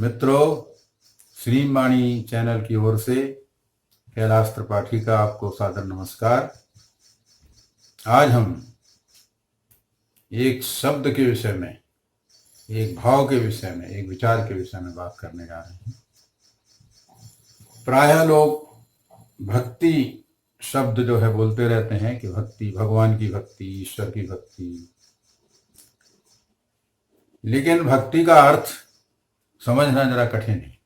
मित्रों, श्रीवाणी चैनल की ओर से कैलाश त्रिपाठी का आपको सादर नमस्कार। आज हम एक शब्द के विषय में, एक भाव के विषय में, एक विचार के विषय में बात करने जा रहे हैं। प्रायः लोग भक्ति शब्द जो है बोलते रहते हैं कि भक्ति, भगवान की भक्ति, ईश्वर की भक्ति, लेकिन भक्ति का अर्थ समझना जरा कठिन है।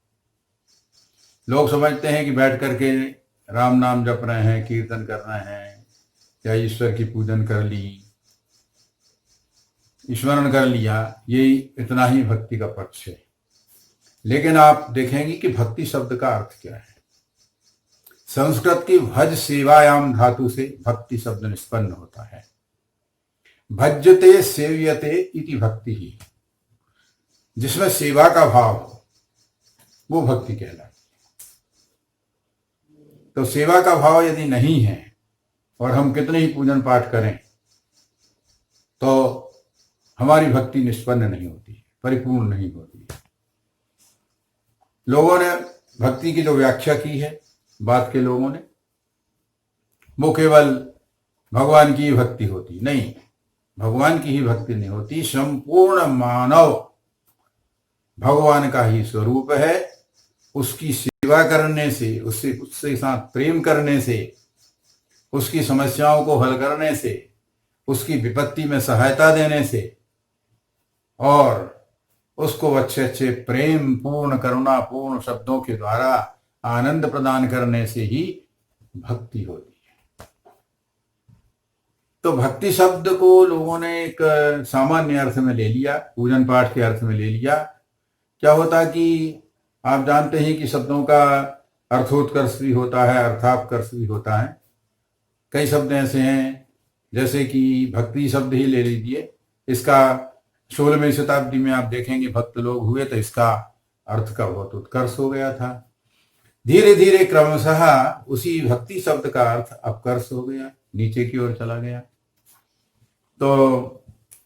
लोग समझते हैं कि बैठ करके राम नाम जप रहे हैं, कीर्तन कर रहे हैं, या ईश्वर की पूजन कर ली, स्मरण कर लिया, ये इतना ही भक्ति का पक्ष है। लेकिन आप देखेंगे कि भक्ति शब्द का अर्थ क्या है। संस्कृत की भज सेवायाम धातु से भक्ति शब्द निष्पन्न होता है। भज्यते सेव्यते इति भक्ति ही, जिसमें सेवा का भाव हो वो भक्ति कहलाती है। तो सेवा का भाव यदि नहीं है और हम कितने ही पूजन पाठ करें तो हमारी भक्ति निष्पन्न नहीं होती है, परिपूर्ण नहीं होती है। लोगों ने भक्ति की जो व्याख्या की है, बात के लोगों ने, वो केवल भगवान की ही भक्ति होती नहीं, भगवान की ही भक्ति नहीं होती। संपूर्ण मानव भगवान का ही स्वरूप है। उसकी सेवा करने से, उससे साथ प्रेम करने से, उसकी समस्याओं को हल करने से, उसकी विपत्ति में सहायता देने से और उसको अच्छे अच्छे प्रेम पूर्ण, करुणा पूर्ण शब्दों के द्वारा आनंद प्रदान करने से ही भक्ति होती है। तो भक्ति शब्द को लोगों ने एक सामान्य अर्थ में ले लिया, पूजन पाठ के अर्थ में ले लिया। क्या होता कि आप जानते हैं कि शब्दों का अर्थोत्कर्ष भी होता है, अर्थापकर्ष भी होता है। कई शब्द ऐसे हैं, जैसे कि भक्ति शब्द ही ले लीजिए, इसका 16वीं शताब्दी में आप देखेंगे भक्त लोग हुए तो इसका अर्थ का बहुत उत्कर्ष हो गया था। धीरे धीरे क्रमशः उसी भक्ति शब्द का अर्थ अपकर्ष हो गया, नीचे की ओर चला गया। तो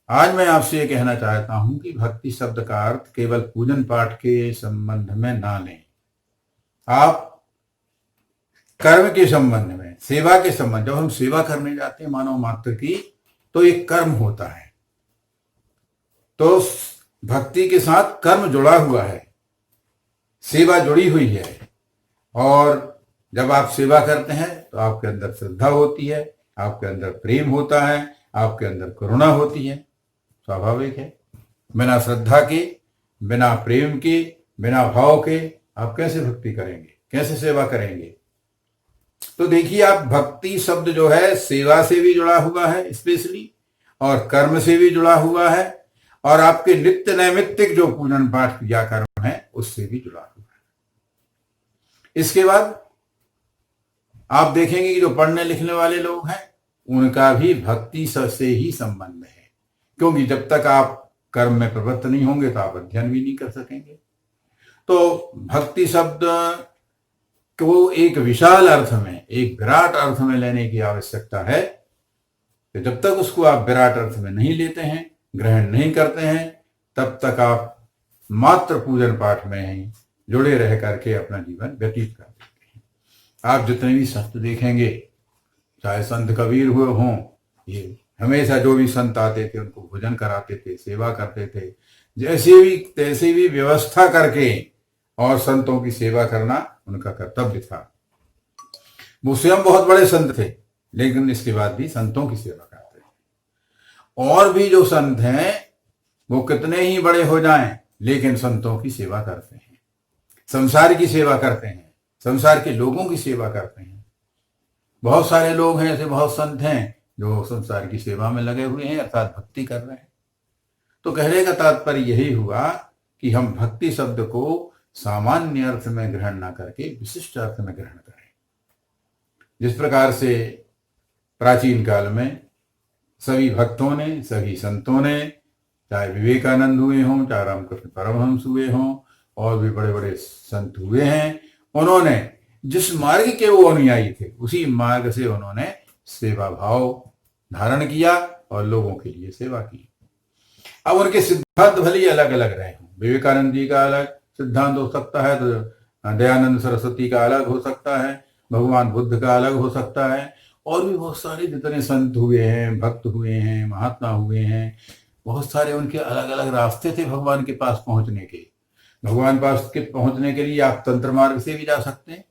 आज मैं आपसे ये कहना चाहता हूं कि भक्ति शब्द का अर्थ केवल पूजन पाठ के संबंध में ना लें। आप कर्म के संबंध में, सेवा के संबंध, जब हम सेवा करने जाते हैं मानव मात्र की, तो एक कर्म होता है। तो भक्ति के साथ कर्म जुड़ा हुआ है, सेवा जुड़ी हुई है। और जब आप सेवा करते हैं तो आपके अंदर श्रद्धा होती है, आपके अंदर प्रेम होता है, आपके अंदर करुणा होती है। स्वाभाविक है, बिना श्रद्धा के, बिना प्रेम के, बिना भाव के आप कैसे भक्ति करेंगे, कैसे सेवा करेंगे। तो देखिए, आप भक्ति शब्द जो है सेवा से भी जुड़ा हुआ है स्पेशली, और कर्म से भी जुड़ा हुआ है, और आपके नित्य नैमित्तिक जो पूजन पाठ क्रिया कर्म है उससे भी जुड़ा हुआ है। इसके बाद आप देखेंगे कि जो पढ़ने लिखने वाले लोग हैं उनका भी भक्ति से ही संबंध है, क्योंकि जब तक आप कर्म में प्रवृत्त नहीं होंगे तो आप अध्ययन भी नहीं कर सकेंगे। तो भक्ति शब्द को एक विशाल अर्थ में, एक विराट अर्थ में लेने की आवश्यकता है। तो जब तक उसको आप विराट अर्थ में नहीं लेते हैं, ग्रहण नहीं करते हैं, तब तक आप मात्र पूजन पाठ में ही जुड़े रह करके अपना जीवन व्यतीत कर सकते हैं। आप जितने भी संत देखेंगे, चाहे संत कबीर हुए हों, ये हमेशा जो भी संत आते थे उनको भोजन कराते थे, सेवा करते थे, जैसे भी तैसे भी व्यवस्था करके, और संतों की सेवा करना उनका कर्तव्य था। वो स्वयं बहुत बड़े संत थे, लेकिन इसके बाद भी संतों की सेवा करते थे। और भी जो संत हैं वो कितने ही बड़े हो जाएं, लेकिन संतों की सेवा करते हैं, संसार की सेवा करते हैं, संसार के लोगों की सेवा करते हैं। बहुत सारे लोग हैं, ऐसे बहुत संत हैं जो संसार की सेवा में लगे हुए हैं, अर्थात भक्ति कर रहे हैं। तो कहने का तात्पर्य यही हुआ कि हम भक्ति शब्द को सामान्य अर्थ में ग्रहण ना करके विशिष्ट अर्थ में ग्रहण करें। जिस प्रकार से प्राचीन काल में सभी भक्तों ने, सभी संतों ने, चाहे विवेकानंद हुए हों, चाहे रामकृष्ण परमहंस हुए हों, और भी बड़े बड़े संत हुए हैं, उन्होंने जिस मार्ग के वो अनुयायी थे उसी मार्ग से उन्होंने सेवा भाव धारण किया और लोगों के लिए सेवा की। अब उनके सिद्धांत भले अलग अलग रहे हों, विवेकानंद जी का अलग सिद्धांत हो सकता है, तो दयानंद सरस्वती का अलग हो सकता है, भगवान बुद्ध का अलग हो सकता है, और भी बहुत सारे जितने संत हुए हैं, भक्त हुए हैं, महात्मा हुए हैं, बहुत सारे उनके अलग अलग रास्ते थे भगवान के पास पहुंचने के। भगवान पास के पहुंचने के लिए आप तंत्र मार्ग से भी जा सकते हैं,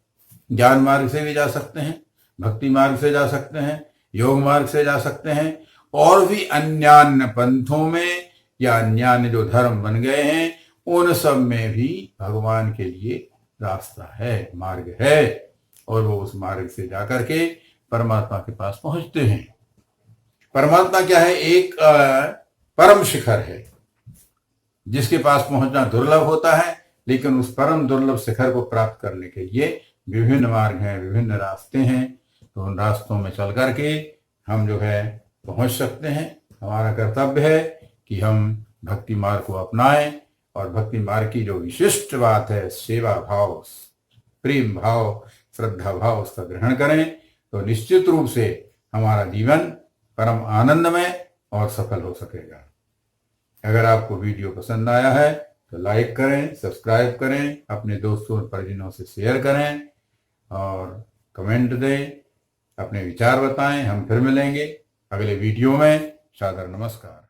ज्ञान मार्ग से भी जा सकते हैं, भक्ति मार्ग से जा सकते हैं, योग मार्ग से जा सकते हैं, और भी अन्यान्य पंथों में या अन्यान्य जो धर्म बन गए हैं उन सब में भी भगवान के लिए रास्ता है, मार्ग है, और वो उस मार्ग से जाकर के परमात्मा के पास पहुंचते हैं। परमात्मा क्या है? एक परम शिखर है जिसके पास पहुंचना दुर्लभ होता है, लेकिन उस परम दुर्लभ शिखर को प्राप्त करने के लिए विभिन्न मार्ग हैं, विभिन्न रास्ते हैं। तो उन रास्तों में चल करके हम जो है पहुंच सकते हैं। हमारा कर्तव्य है कि हम भक्ति मार्ग को अपनाएं, और भक्ति मार्ग की जो विशिष्ट बात है, सेवा भाव, प्रेम भाव, श्रद्धा भाव, उसका ग्रहण करें, तो निश्चित रूप से हमारा जीवन परम आनंदमय और सफल हो सकेगा। अगर आपको वीडियो पसंद आया है तो लाइक करें, सब्सक्राइब करें, अपने दोस्तों और परिजनों से शेयर करें, और कमेंट दें, अपने विचार बताएं। हम फिर मिलेंगे अगले वीडियो में। सादर नमस्कार।